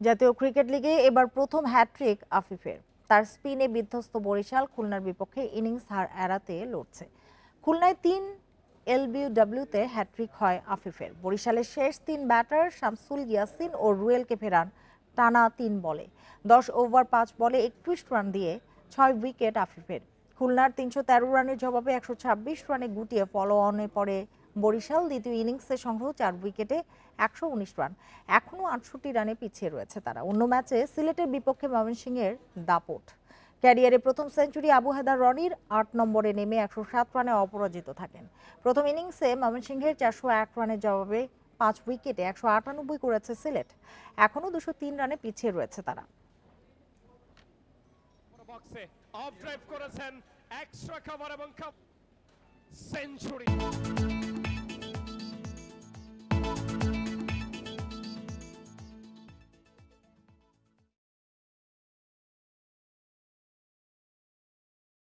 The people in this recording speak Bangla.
জাতীয় ক্রিকেট লিগে এবার প্রথম হ্যাট্রিক আফিফের। তার স্পিনে বিধ্বস্ত বরিশাল খুলনার বিপক্ষে ইনিংস হার এড়াতে লড়ছে। খুলনায় 3 এলবিডব্লিউতে হ্যাট্রিক হয় আফিফের। বরিশালের শেষ 3 ব্যাটার শামসুল ইয়াসিন ও রুয়েলকে ফেরান টানা 3 বলে। 10 ওভার 5 বলে 31 রান দিয়ে 6 উইকেট আফিফের। খুলনার 313 রানের জবাবে 126 রানে গুটিয়ে ফলো অনে পড়ে বরিশাল। দ্বিতীয় ইনিংসে সংগ্রহ 4 উইকেটে 119 রান। এখনও 68 রানে পিছিয়ে রয়েছে তারা। অন্য ম্যাচে সিলেটের বিপক্ষে ময়মনসিংহের দাপট। ক্যারিয়ারে প্রথম সেঞ্চুরি আবু হেদার রনির 8 নম্বরে নেমে 107 রানে অপরাজিত থাকেন। প্রথম ইনিংসে ময়মনসিংহের 401 রানের জবাবে 5 উইকেটে 198 করেছে সিলেট। এখনও 203 রানে পিছিয়ে রয়েছে তারা। বক্সে অফ ড্রাইভ করেছেন, এক্সট্রা কভার এবং সেঞ্চুরি।